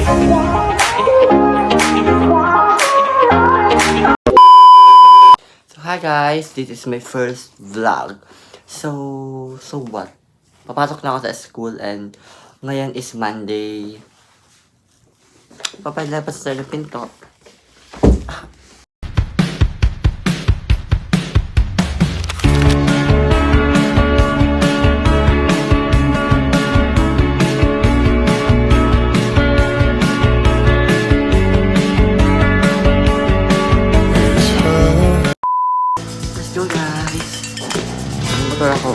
So hi guys, this is my first vlog. So what? Papasok na ako sa school and ngayon is Monday. Papalabas tayo ng pinto. Let's go guys. Motor ako.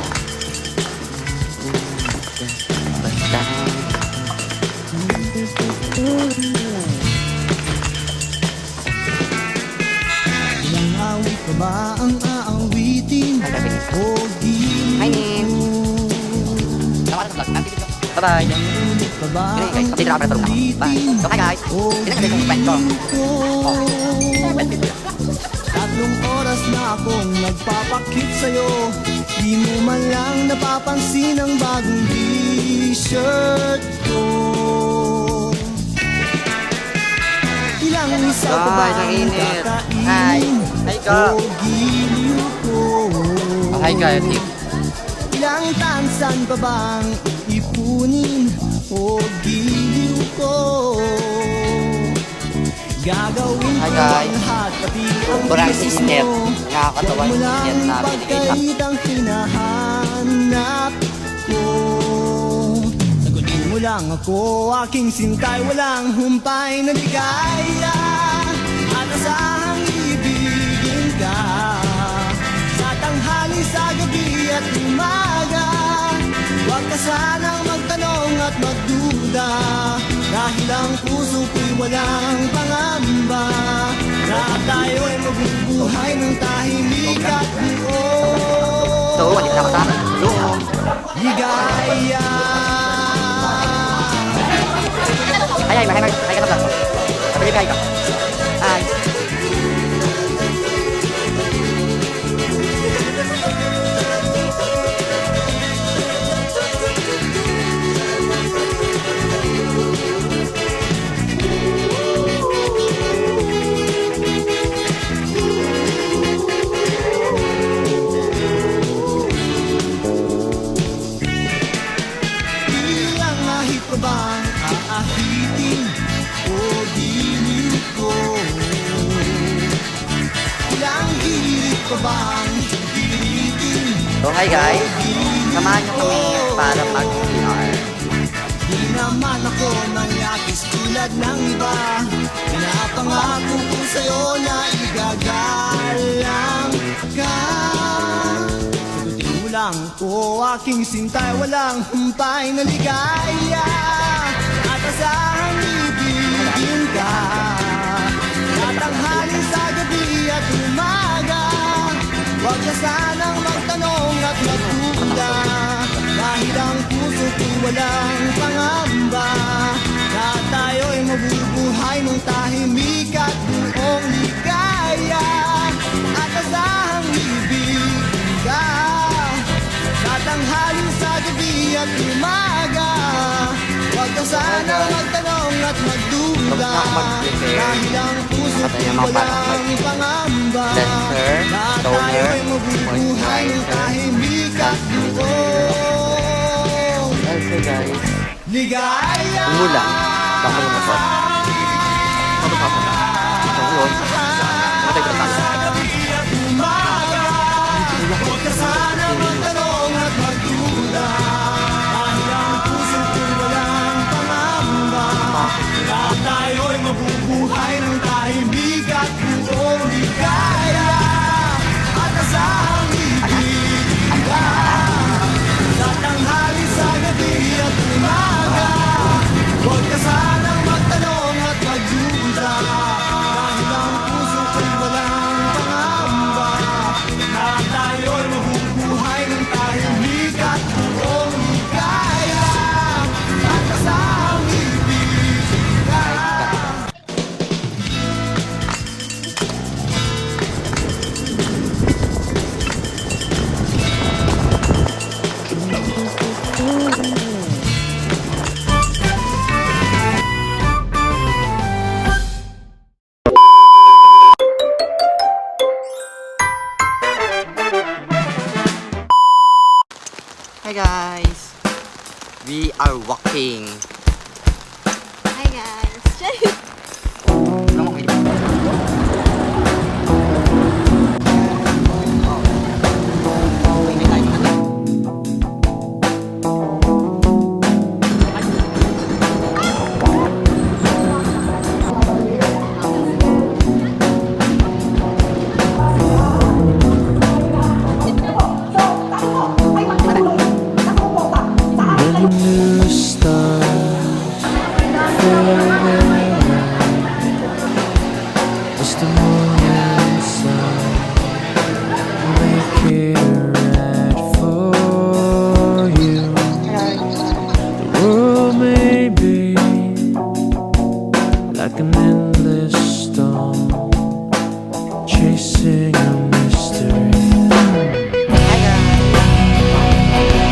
Basta. Ilang awit pa ba ang aawitin? O Hi, Nim. Bye-bye. ginulit pa ba Hey guys, ang update na ako para tulong ako. Bye. So hi guys. Ilan kasi kong kwento. Tatlong oras na akong nagpapakit sa'yo. Di mo man lang napapansin ang bagong t-shirt ko. Ilang isa pa ba Guys, ang ang init. Hi. kakainin? Hi ka. O giliw ko. Hi guys, Nim. Ilang tansan pa bang ipunin o giliw ko? Gagawin Hi, ko guys. ang lahat pati ang Sobrang business init. mo. Nakakatawa Huwag mo yung lang init na binigay sa pagkait ang hinahanap ko. Sagutin mo lang ako, aking sintay, walang humpay na ligaya. At asahang ibigin ka sa tanghali, sa gabi at umaga. Huwag ka sanang magtanong at magduda, dahil ang puso ko'y walang pangamba, na tayo ay mabubuhay ng tahimik at buo. So, hindi na ako sa akin. Ligaya. Hi ka na vlog. Sabi hi ka. Hi. Ilang ahit pa bang aahitin o giliw ko? Ilang hirit pa bang hiritin? So hi guys. Samahan nyo kami para mag-VR. Di naman ako manyakis tulad ng iba. Pinapangako ko sa'yo na igagalang ka. Sagutin mo lang ko, aking sintay, walang humpay na ligaya. At asahang ibigin ka tatanghali, sa gabi at umaga. Huwag ka sanang magtanong at magduda, dahil ang puso ko'y walang pangamba, na tayo'y mabubuhay ng tahimik at buong ligaya. At asahang ibigin ka sa tanghali, sa gabi at umaga. Huwag ka sanang magtanong at magduda, dahil ang puso ko'y walang pangamba, na tayo'y mabubuhay ng tahimik at buong Also guys. ligaya. Umulan. Baka yung masot. Ano pa ako? Ito yun. Matay ko na tayo. Huwag ka sana magtanong at magduda, dahil ang puso ko'y walang pangamba, na tayo'y mabubuhay ng tahimik at buong ligaya. At asahang ibigin ka sa tanghali, sa gabi at umaga. Huwag ka sanang magtanong at magduda, dahil ang are walking. Hi guys. When new stars fade just a moment sun make it right for you. The world may be like an endless storm chasing a mystery.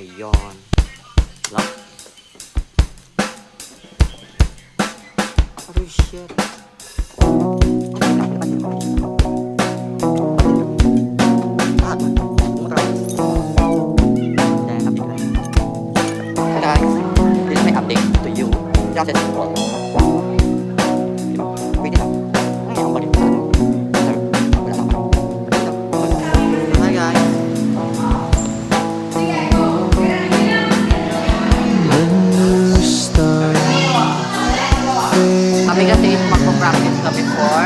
Ayun. Lock. Oh shit. Hi guys, this is my update to you. Just as simple. Wait lang. Ay, ang balik. Wala pa. Hi guys. When new stars Kami kasi is magpo-practice kami for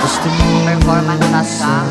just a moment performance task sa